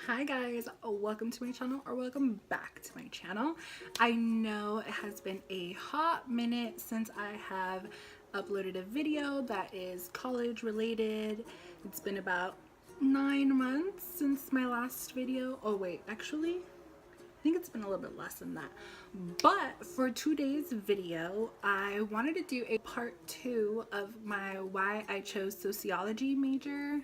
Hi guys, welcome to my channel, or welcome back to my channel. I know it has been a hot minute since I have uploaded a video that is college related. It's been about 9 months since my last video. Oh wait, actually I think it's been a little bit less than that. But for today's video, I wanted to do a part 2 of my why I chose sociology major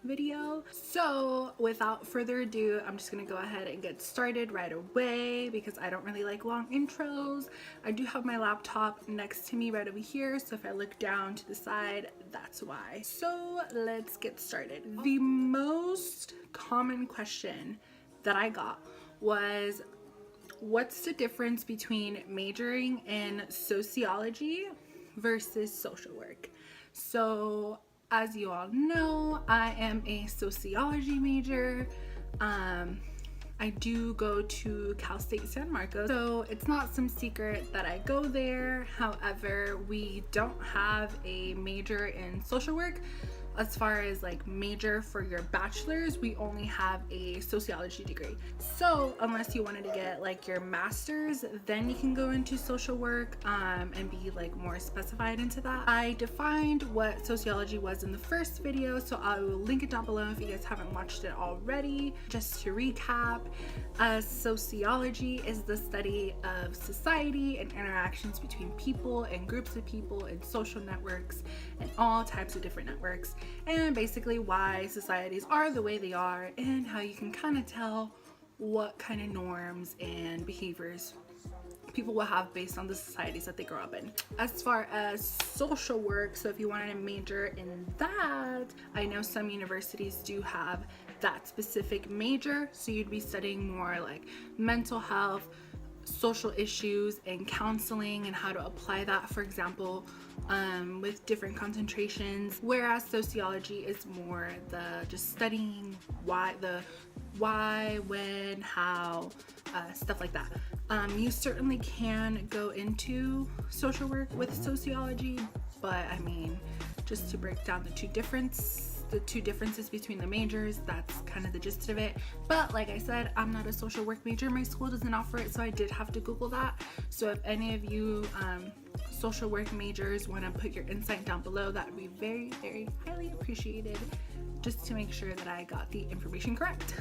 video. So without further ado, I'm just gonna go ahead and get started right away because I don't really like long intros. I do have my laptop next to me right over here, so if I look down to the side, that's why. So let's get started. The most common question that I got was, what's the difference between majoring in sociology versus social work? So as you all know, I am a sociology major. I do go to Cal State San Marcos, so it's not some secret that I go there. However, we don't have a major in social work. As far as like major for your bachelor's, we only have a sociology degree. So unless you wanted to get like your master's, then you can go into social work and be like more specified into that. I defined what sociology was in the first video, so I will link it down below if you guys haven't watched it already. Just to recap, sociology is the study of society and interactions between people and groups of people and social networks and all types of different networks, and basically why societies are the way they are and how you can kind of tell what kind of norms and behaviors people will have based on the societies that they grow up in. As far as social work, so if you wanted to major in that, I know some universities do have that specific major, so you'd be studying more like mental health, social issues, and counseling and how to apply that, for example, with different concentrations, whereas sociology is more the just studying why, when, how, stuff like that. You certainly can go into social work with sociology, but I mean, just to break down the two differences between the majors, that's kind of the gist of it. But like I said, I'm not a social work major. My school doesn't offer it, so I did have to Google that. So if any of you social work majors want to put your insight down below, that would be very, very highly appreciated, just to make sure that I got the information correct.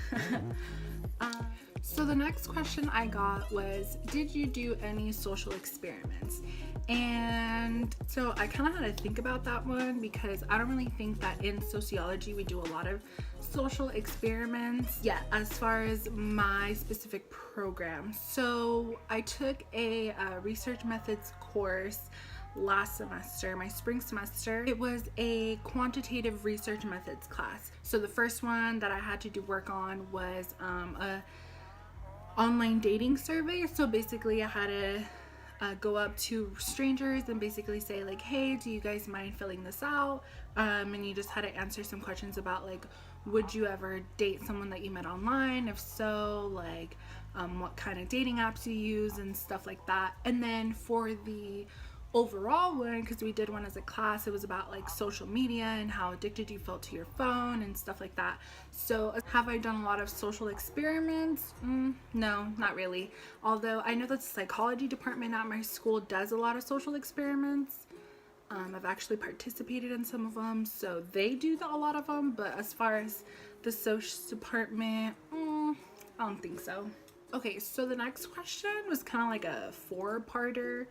So the next question I got was, did you do any social experiments? And so I kind of had to think about that one because I don't really think that in sociology we do a lot of social experiments yet as far as my specific program. So I took a research methods course last semester, my spring semester. It was a quantitative research methods class. So the first one that I had to do work on was a online dating survey. So basically I had to go up to strangers and basically say like, hey, do you guys mind filling this out? And you just had to answer some questions about like, would you ever date someone that you met online? If so, like what kind of dating apps you use and stuff like that. And then for the overall one, because we did one as a class, it was about like social media and how addicted you felt to your phone and stuff like that. So have I done a lot of social experiments? No, not really. Although I know that the psychology department at my school does a lot of social experiments. I've actually participated in some of them, so they do a lot of them. But as far as the social department, I don't think so. Okay, so the next question was kind of like a four-parter.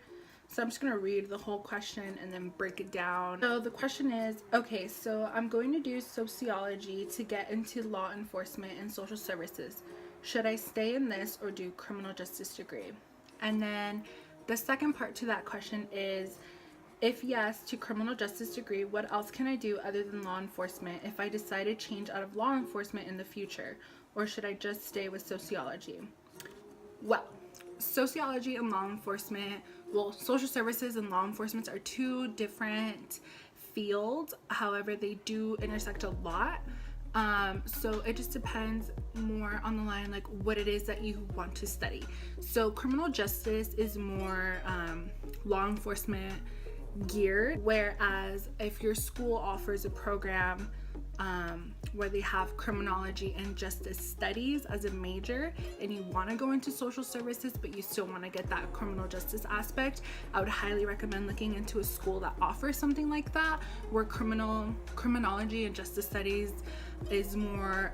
So I'm just going to read the whole question and then break it down. So the question is, okay, so I'm going to do sociology to get into law enforcement and social services. Should I stay in this or do criminal justice degree? And then the second part to that question is, if yes to criminal justice degree, what else can I do other than law enforcement if I decide to change out of law enforcement in the future? Or should I just stay with sociology? Well, sociology and law enforcement, well, social services and law enforcement are two different fields. However, they do intersect a lot. So it just depends more on the line, like what it is that you want to study. So criminal justice is more law enforcement geared, whereas if your school offers a program where they have criminology and justice studies as a major, and you want to go into social services but you still want to get that criminal justice aspect, I would highly recommend looking into a school that offers something like that, where criminology and justice studies is more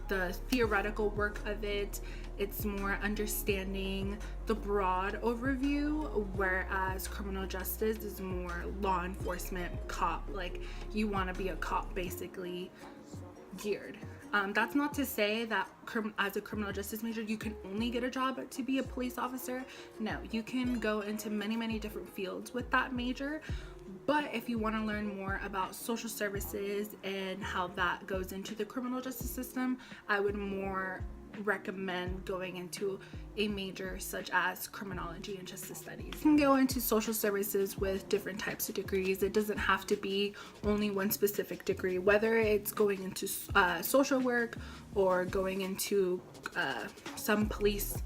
the theoretical work of it. It's more understanding the broad overview, whereas criminal justice is more law enforcement, cop, like you want to be a cop basically geared. That's not to say that as a criminal justice major you can only get a job to be a police officer. No, you can go into many different fields with that major. But if you want to learn more about social services and how that goes into the criminal justice system, I would more recommend going into a major such as criminology and justice studies. You can go into social services with different types of degrees. It doesn't have to be only one specific degree, whether it's going into social work or going into some police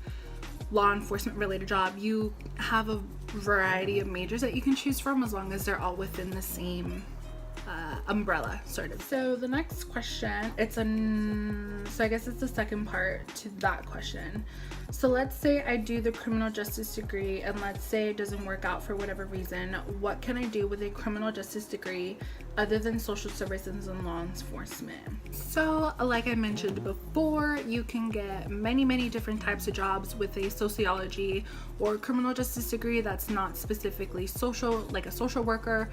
law enforcement related job. You have a variety of majors that you can choose from, as long as they're all within the same umbrella, sort of. So the next question, so I guess it's the second part to that question. So let's say I do the criminal justice degree, and let's say it doesn't work out for whatever reason. What can I do with a criminal justice degree other than social services and law enforcement? So like I mentioned before, you can get many different types of jobs with a sociology or criminal justice degree that's not specifically social, like a social worker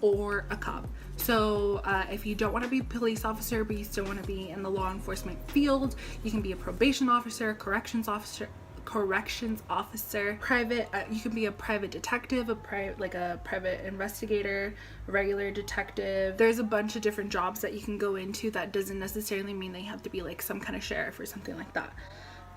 or a cop. So if you don't want to be a police officer but you still want to be in the law enforcement field, you can be a probation officer, corrections officer, private, you can be a private detective, a private investigator, a regular detective. There's a bunch of different jobs that you can go into. That doesn't necessarily mean they have to be like some kind of sheriff or something like that.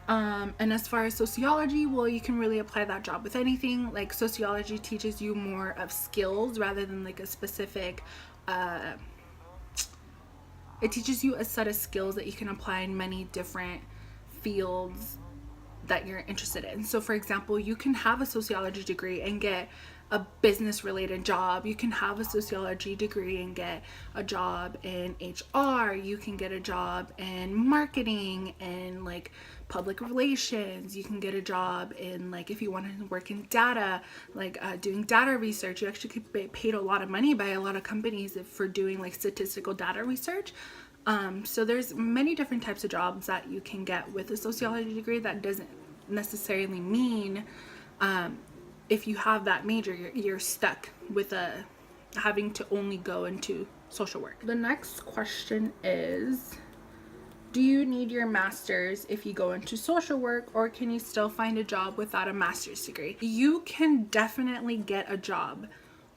And as far as sociology, well, you can really apply that job with anything. Like sociology teaches you more of skills rather than like a specific it teaches you a set of skills that you can apply in many different fields that you're interested in. So for example, you can have a sociology degree and get a business related job. You can have a sociology degree and get a job in HR. You can get a job in marketing and like public relations. You can get a job in, like, if you want to work in data, like doing data research. You actually could be paid a lot of money by a lot of companies for doing like statistical data research. So there's many different types of jobs that you can get with a sociology degree. That doesn't necessarily mean if you have that major, you're stuck with having to only go into social work. The next question is, do you need your master's if you go into social work, or can you still find a job without a master's degree? You can definitely get a job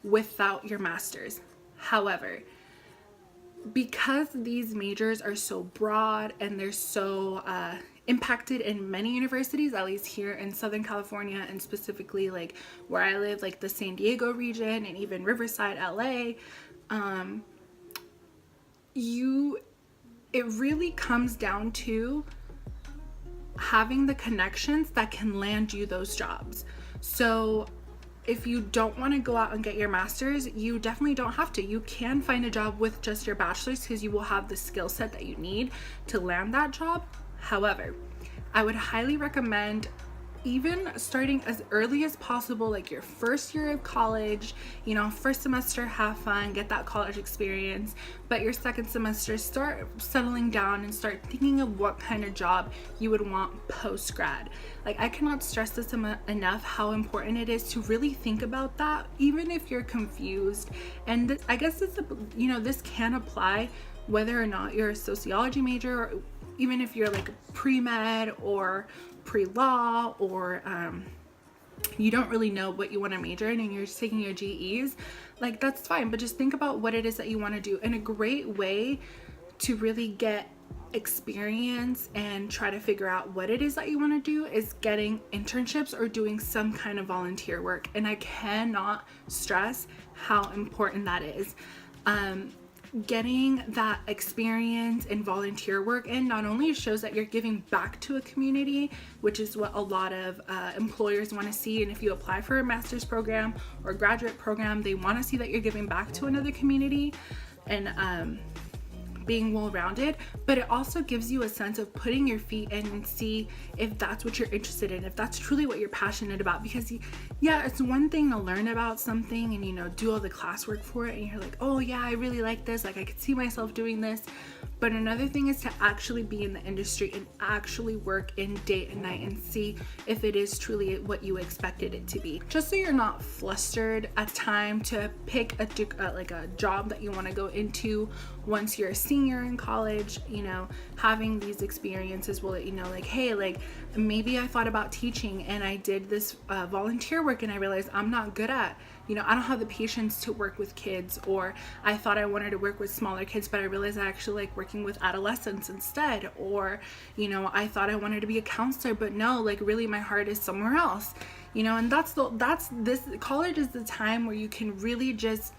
without your master's. However, because these majors are so broad and they're so impacted in many universities, at least here in Southern California, and specifically like where I live, like the San Diego region and even Riverside, LA, it really comes down to having the connections that can land you those jobs. So if you don't want to go out and get your master's, you definitely don't have to. You can find a job with just your bachelor's, because you will have the skill set that you need to land that job. However, I would highly recommend even starting as early as possible, like your first year of college, first semester, have fun, get that college experience, but your second semester, start settling down and start thinking of what kind of job you would want post-grad. Like, I cannot stress this enough, how important it is to really think about that, even if you're confused. And I guess this can apply whether or not you're a sociology major, or even if you're like pre-med or pre-law, or you don't really know what you want to major in and you're just taking your GEs, like, that's fine. But just think about what it is that you want to do. And a great way to really get experience and try to figure out what it is that you want to do is getting internships or doing some kind of volunteer work. And I cannot stress how important that is. Getting that experience and volunteer work in not only shows that you're giving back to a community, which is what a lot of employers want to see. And if you apply for a master's program or graduate program, they want to see that you're giving back to another community. And being well-rounded, but it also gives you a sense of putting your feet in and see if that's what you're interested in, if that's truly what you're passionate about. Because yeah, it's one thing to learn about something and, you know, do all the classwork for it and you're like, oh yeah, I really like this, like I could see myself doing this. But another thing is to actually be in the industry and actually work in day and night and see if it is truly what you expected it to be. Just so you're not flustered at time to pick a job that you want to go into once you're a senior in college. You know, having these experiences will let you know, like, hey, like maybe I thought about teaching and I did this volunteer work and I realized I'm not good at, you know, I don't have the patience to work with kids, or I thought I wanted to work with smaller kids, but I realized I actually like working with adolescents instead. Or, you know, I thought I wanted to be a counselor, but no, like really my heart is somewhere else, you know. And that's this college is the time where you can really just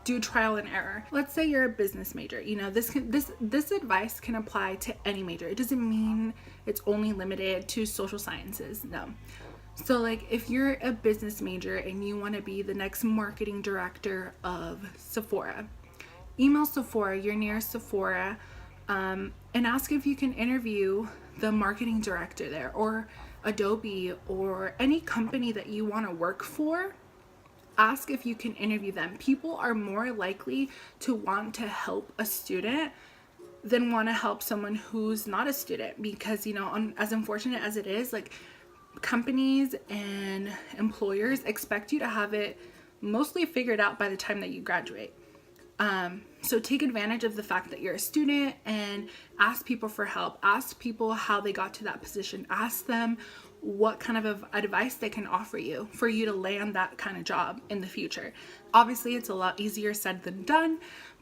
do trial and error. Let's say you're a business major, you know, this advice can apply to any major. It doesn't mean it's only limited to social sciences, no. So like if you're a business major and you want to be the next marketing director of Sephora, email Sephora, your nearest Sephora, and ask if you can interview the marketing director there, or Adobe, or any company that you want to work for. Ask if you can interview them. People are more likely to want to help a student than want to help someone who's not a student, because, you know, as unfortunate as it is, like companies and employers expect you to have it mostly figured out by the time that you graduate. So take advantage of the fact that you're a student and ask people for help. Ask people how they got to that position. Ask them what kind of advice they can offer you for you to land that kind of job in the future. Obviously, it's a lot easier said than done,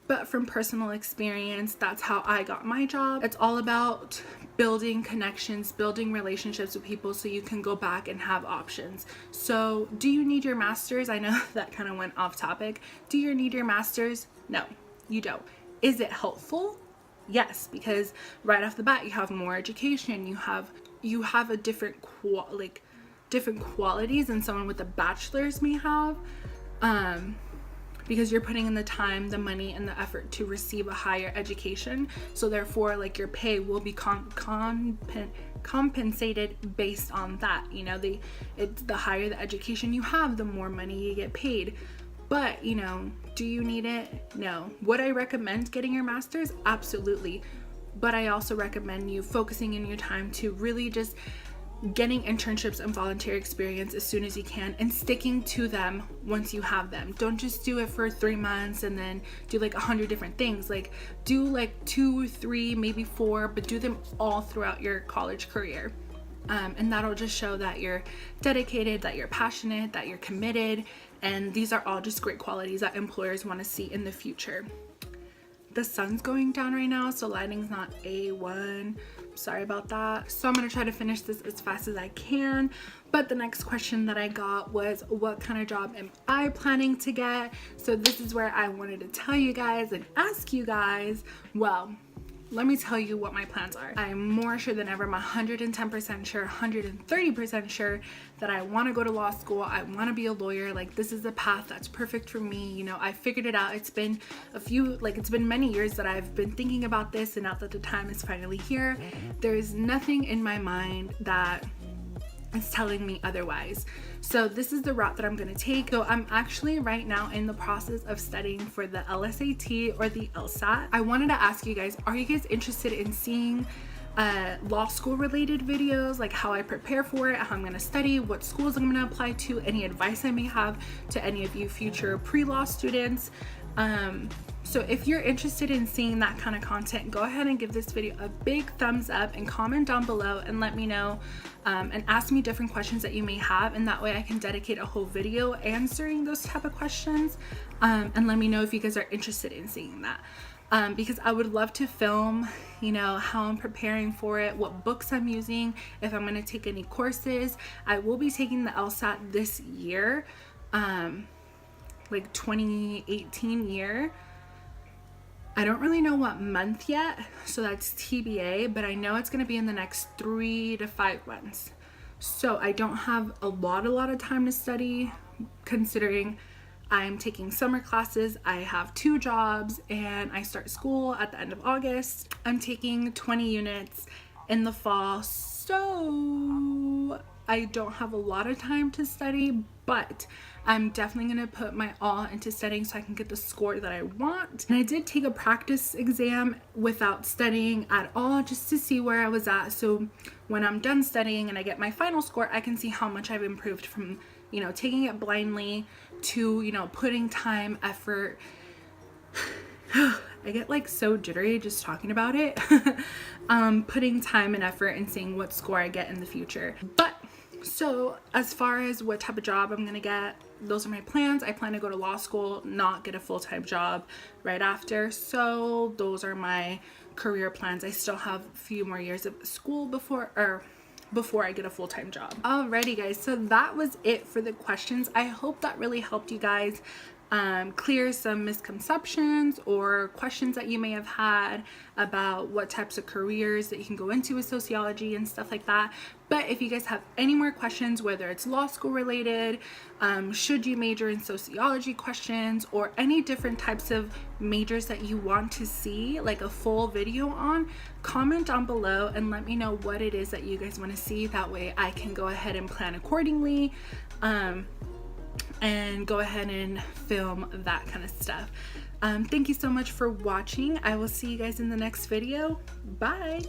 but from personal experience, that's how I got my job. It's all about building connections, building relationships with people so you can go back and have options. So do you need your master's? I know that kind of went off topic. Do you need your master's? No, you don't. Is it helpful? Yes, because right off the bat, you have more education. You have a different qualities than someone with a bachelor's may have. Because you're putting in the time, the money, and the effort to receive a higher education. So therefore, like, your pay will be compensated based on that. You know, the higher the education you have, the more money you get paid. But, you know, do you need it? No. Would I recommend getting your master's? Absolutely. But I also recommend you focusing in your time to really just getting internships and volunteer experience as soon as you can and sticking to them once you have them. Don't just do it for 3 months and then do like 100 different things. Like, do like 2 or 3, maybe 4, but do them all throughout your college career. And that'll just show that you're dedicated, that you're passionate, that you're committed, and these are all just great qualities that employers want to see in the future. The sun's going down right now, so lighting's not A1. Sorry about that. So I'm gonna try to finish this as fast as I can. But the next question that I got was, what kind of job am I planning to get? So this is where I wanted to tell you guys and ask you guys, well, let me tell you what my plans are. I'm more sure than ever. I'm 110% sure, 130% sure that I want to go to law school. I want to be a lawyer. Like, this is the path that's perfect for me. You know, I figured it out. It's been it's been many years that I've been thinking about this, and now that the time is finally here, there's nothing in my mind that is telling me otherwise. So this is the route that I'm going to take. So I'm actually right now in the process of studying for the LSAT or the LSAT. I wanted to ask you guys, are you guys interested in seeing law school related videos, like how I prepare for it, how I'm going to study, what schools I'm going to apply to, any advice I may have to any of you future pre-law students? So if you're interested in seeing that kind of content, go ahead and give this video a big thumbs up and comment down below and let me know, and ask me different questions that you may have, and that way I can dedicate a whole video answering those type of questions, and let me know if you guys are interested in seeing that. Because I would love to film, you know, how I'm preparing for it, what books I'm using, if I'm going to take any courses. I will be taking the LSAT this year, like 2018 year. I don't really know what month yet, so that's TBA, but I know it's going to be in the next 3 to 5 months. So I don't have a lot of time to study, considering I'm taking summer classes, I have 2 jobs, and I start school at the end of August. I'm taking 20 units in the fall, so I don't have a lot of time to study, but I'm definitely going to put my all into studying so I can get the score that I want. And I did take a practice exam without studying at all, just to see where I was at, so when I'm done studying and I get my final score, I can see how much I've improved from, you know, taking it blindly to, you know, putting time, effort. I get like so jittery just talking about it. Putting time and effort and seeing what score I get in the future. But so as far as what type of job I'm gonna get, those are my plans. I plan to go to law school, not get a full-time job right after. So those are my career plans. I still have a few more years of school before I get a full-time job. Alrighty guys, so that was it for the questions. I hope that really helped you guys clear some misconceptions or questions that you may have had about what types of careers that you can go into with sociology and stuff like that. But if you guys have any more questions, whether it's law school related, should you major in sociology questions, or any different types of majors that you want to see like a full video on, comment down below and let me know what it is that you guys want to see. That way I can go ahead and plan accordingly, and go ahead and film that kind of stuff. Thank you so much for watching. I will see you guys in the next video. Bye.